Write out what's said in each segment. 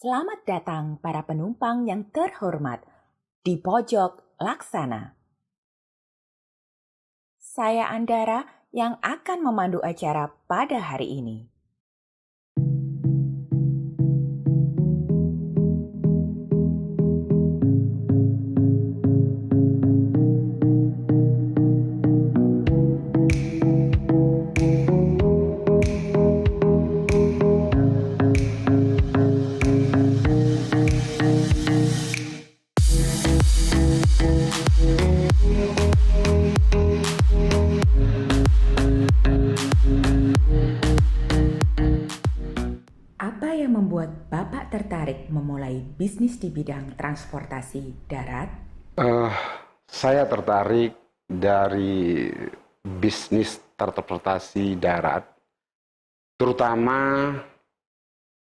Selamat datang para penumpang yang terhormat di pojok laksana. Saya Andara yang akan memandu acara pada hari ini. Apa yang membuat Bapak tertarik memulai bisnis di bidang transportasi darat? Saya tertarik dari bisnis transportasi darat, terutama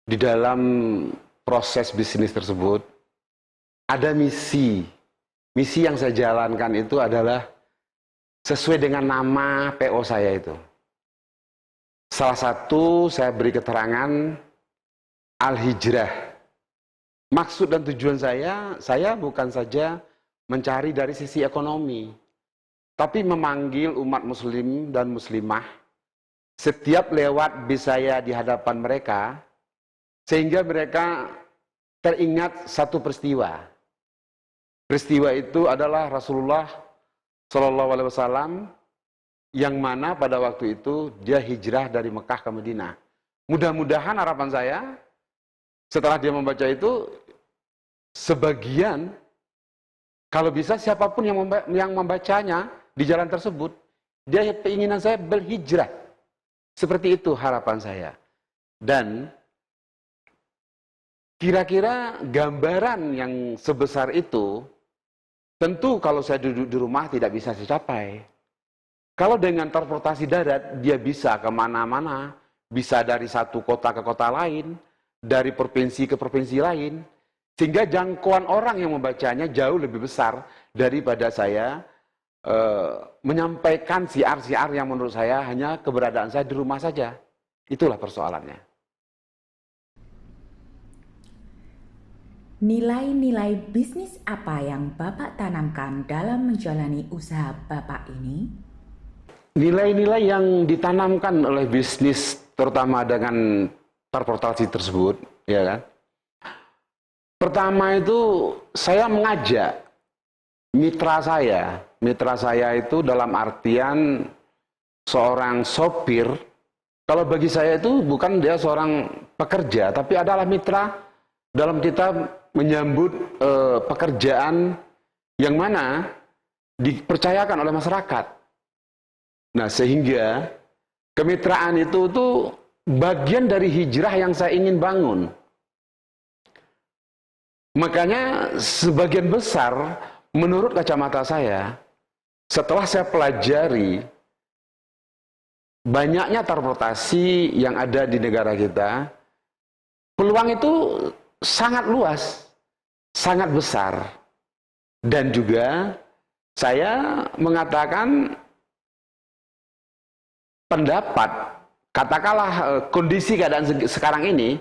di dalam proses bisnis tersebut ada misi. Misi yang saya jalankan itu adalah sesuai dengan nama PO saya itu. Salah satu saya beri keterangan Al-Hijrah. Maksud dan tujuan saya bukan saja mencari dari sisi ekonomi, tapi memanggil umat muslim dan muslimah setiap lewat bis saya di hadapan mereka, sehingga mereka teringat satu peristiwa. Peristiwa itu adalah Rasulullah Shallallahu Alaihi Wasallam yang mana pada waktu itu dia hijrah dari Mekah ke Madinah. Mudah-mudahan harapan saya setelah dia membaca itu, sebagian, kalau bisa siapapun yang membacanya di jalan tersebut, dia keinginan saya berhijrah. Seperti itu harapan saya. Dan kira-kira gambaran yang sebesar itu, tentu kalau saya duduk di rumah tidak bisa dicapai. Kalau dengan transportasi darat, dia bisa kemana-mana, bisa dari satu kota ke kota lain, dari provinsi ke provinsi lain, sehingga jangkauan orang yang membacanya jauh lebih besar daripada saya menyampaikan siar-siar yang menurut saya hanya keberadaan saya di rumah saja. Itulah persoalannya. Nilai-nilai bisnis apa yang Bapak tanamkan dalam menjalani usaha Bapak ini? Nilai-nilai yang ditanamkan oleh bisnis, terutama dengan transportasi tersebut, ya kan? Pertama itu saya mengajak mitra saya itu dalam artian seorang sopir. Kalau bagi saya itu bukan dia seorang pekerja, tapi adalah mitra dalam kita menyambut pekerjaan yang mana dipercayakan oleh masyarakat. Nah, sehingga kemitraan itu tuh bagian dari hijrah yang saya ingin bangun. Makanya sebagian besar menurut kacamata saya, setelah saya pelajari banyaknya transportasi yang ada di negara kita, peluang itu sangat luas, sangat besar. Dan juga saya mengatakan pendapat, katakanlah kondisi keadaan sekarang ini,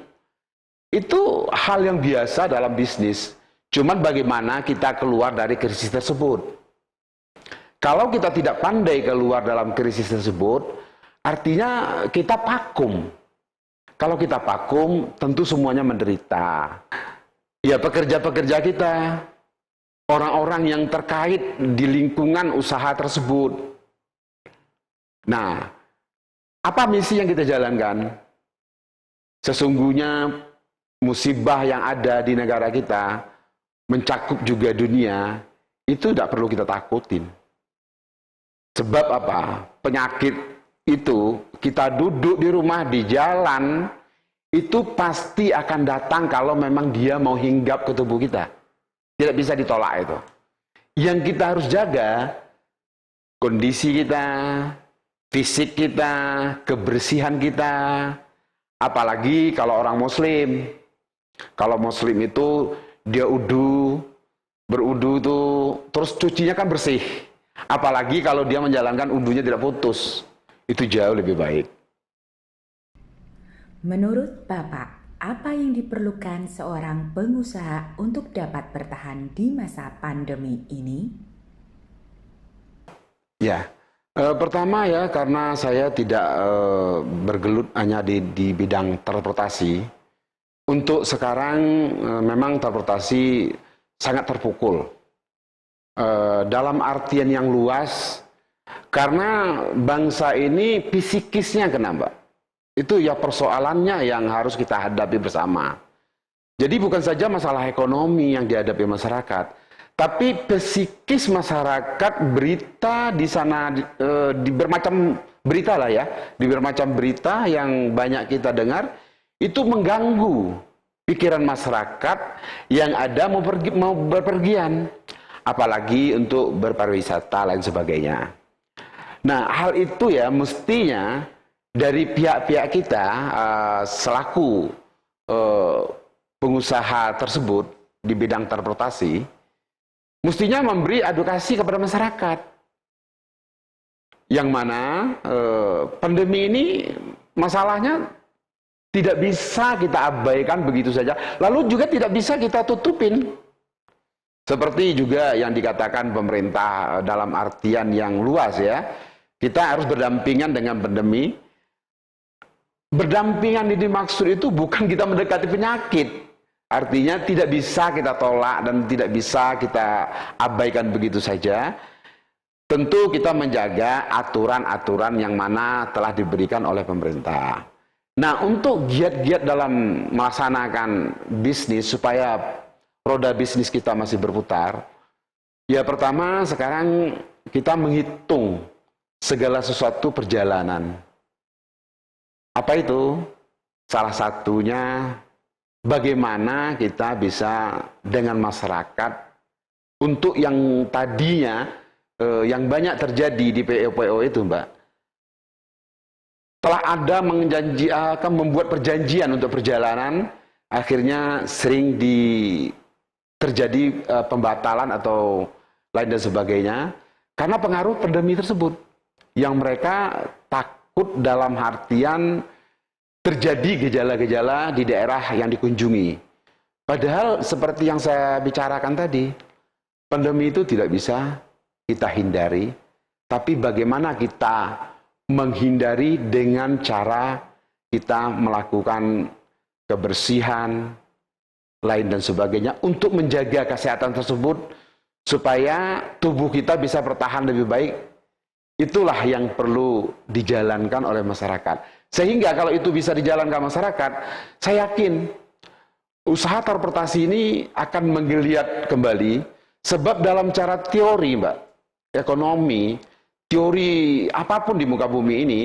itu hal yang biasa dalam bisnis. Cuman bagaimana kita keluar dari krisis tersebut. Kalau kita tidak pandai keluar dalam krisis tersebut, artinya kita vakum. Kalau kita vakum, tentu semuanya menderita. Ya, pekerja-pekerja kita, orang-orang yang terkait di lingkungan usaha tersebut. Nah, apa misi yang kita jalankan? Sesungguhnya musibah yang ada di negara kita mencakup juga dunia, itu tidak perlu kita takutin. Sebab apa? Penyakit itu kita duduk di rumah, di jalan, itu pasti akan datang kalau memang dia mau hinggap ke tubuh kita. Tidak bisa ditolak itu. Yang kita harus jaga kondisi kita, fisik kita, kebersihan kita. Apalagi kalau orang muslim. Kalau muslim itu dia berudu tuh, terus cucinya kan bersih. Apalagi kalau dia menjalankan udunya tidak putus. Itu jauh lebih baik. Menurut Bapak, apa yang diperlukan seorang pengusaha untuk dapat bertahan di masa pandemi ini? Ya, pertama ya karena saya tidak bergelut hanya di bidang transportasi. Untuk sekarang memang transportasi sangat terpukul. Dalam artian yang luas, karena bangsa ini psikisnya kena, Mbak. Itu ya persoalannya yang harus kita hadapi bersama. Jadi bukan saja masalah ekonomi yang dihadapi masyarakat, tapi psikis masyarakat, berita di sana, di bermacam berita lah ya, di bermacam berita yang banyak kita dengar, itu mengganggu pikiran masyarakat yang ada mau berpergian, apalagi untuk berpariwisata lain sebagainya. Nah, hal itu ya mestinya dari pihak-pihak kita selaku pengusaha tersebut di bidang transportasi mestinya memberi edukasi kepada masyarakat. Yang mana pandemi ini masalahnya tidak bisa kita abaikan begitu saja, lalu juga tidak bisa kita tutupin. Seperti juga yang dikatakan pemerintah dalam artian yang luas ya, kita harus berdampingan dengan pandemi. Berdampingan ini maksud itu bukan kita mendekati penyakit. Artinya tidak bisa kita tolak dan tidak bisa kita abaikan begitu saja. Tentu kita menjaga aturan-aturan yang mana telah diberikan oleh pemerintah. Nah, untuk giat-giat dalam melaksanakan bisnis supaya roda bisnis kita masih berputar, ya pertama sekarang kita menghitung segala sesuatu perjalanan. Apa itu? Salah satunya bagaimana kita bisa dengan masyarakat untuk yang tadinya yang banyak terjadi di PO-PO itu, Mbak. Telah ada akan membuat perjanjian untuk perjalanan, akhirnya sering terjadi pembatalan atau lain dan sebagainya karena pengaruh pandemi tersebut yang mereka takut dalam artian terjadi gejala-gejala di daerah yang dikunjungi. Padahal seperti yang saya bicarakan tadi, pandemi itu tidak bisa kita hindari, tapi bagaimana kita menghindari dengan cara kita melakukan kebersihan, lain dan sebagainya untuk menjaga kesehatan tersebut supaya tubuh kita bisa bertahan lebih baik. Itulah yang perlu dijalankan oleh masyarakat. Sehingga kalau itu bisa dijalankan masyarakat, saya yakin usaha transportasi ini akan menggeliat kembali. Sebab dalam cara teori, Mbak, ekonomi, teori apapun di muka bumi ini,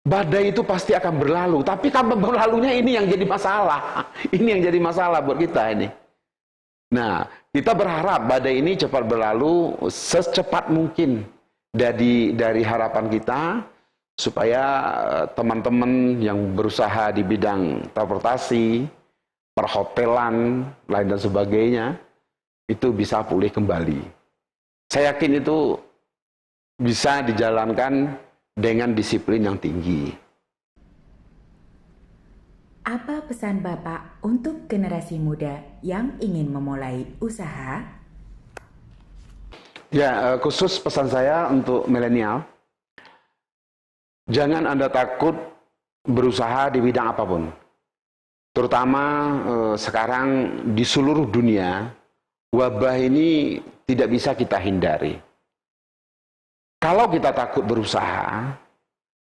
badai itu pasti akan berlalu. Tapi kapan berlalunya ini yang jadi masalah. Ini yang jadi masalah buat kita ini. Nah, kita berharap badai ini cepat berlalu secepat mungkin dari harapan kita supaya teman-teman yang berusaha di bidang transportasi, perhotelan, lain dan sebagainya itu bisa pulih kembali. Saya yakin itu bisa dijalankan dengan disiplin yang tinggi. Apa pesan Bapak untuk generasi muda yang ingin memulai usaha? Ya, khusus pesan saya untuk milenial, jangan Anda takut berusaha di bidang apapun. Terutama sekarang di seluruh dunia, wabah ini tidak bisa kita hindari. Kalau kita takut berusaha,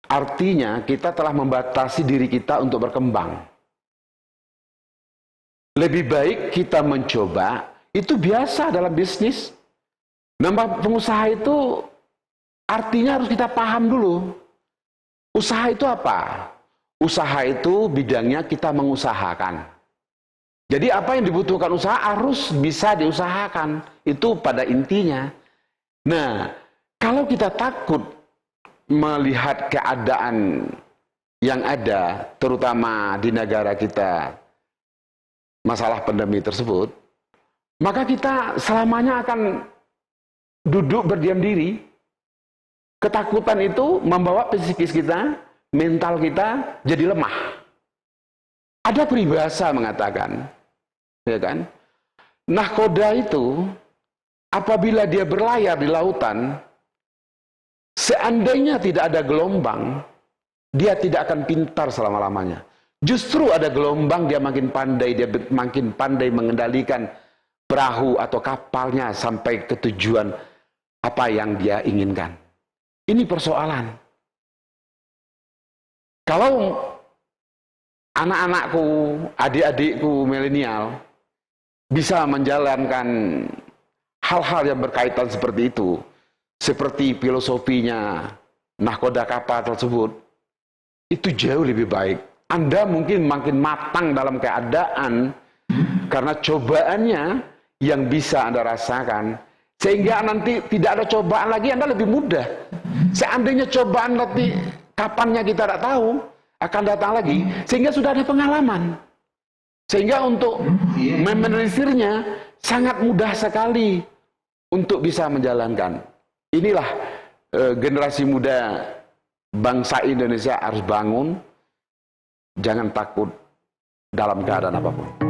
artinya kita telah membatasi diri kita untuk berkembang. Lebih baik kita mencoba, itu biasa dalam bisnis. Nama pengusaha itu artinya harus kita paham dulu. Usaha itu apa? Usaha itu bidangnya kita mengusahakan. Jadi apa yang dibutuhkan usaha harus bisa diusahakan. Itu pada intinya. Nah, kalau kita takut melihat keadaan yang ada, terutama di negara kita, masalah pandemi tersebut, maka kita selamanya akan duduk berdiam diri. Ketakutan itu membawa psikis kita, mental kita jadi lemah. Ada peribahasa mengatakan, ya kan, nahkoda itu apabila dia berlayar di lautan, seandainya tidak ada gelombang, dia tidak akan pintar selama-lamanya. Justru ada gelombang, dia makin pandai mengendalikan perahu atau kapalnya sampai ke tujuan apa yang dia inginkan. Ini persoalan. Kalau anak-anakku, adik-adikku milenial bisa menjalankan hal-hal yang berkaitan seperti itu, seperti filosofinya nahkoda kapal tersebut, itu jauh lebih baik. Anda mungkin makin matang dalam keadaan karena cobaannya yang bisa Anda rasakan, sehingga nanti tidak ada cobaan lagi, Anda lebih mudah. Seandainya cobaan nanti kapannya kita tidak tahu, akan datang lagi, sehingga sudah ada pengalaman. Sehingga untuk memenelisirnya sangat mudah sekali untuk bisa menjalankan. Inilah generasi muda bangsa Indonesia harus bangun, jangan takut dalam keadaan apapun.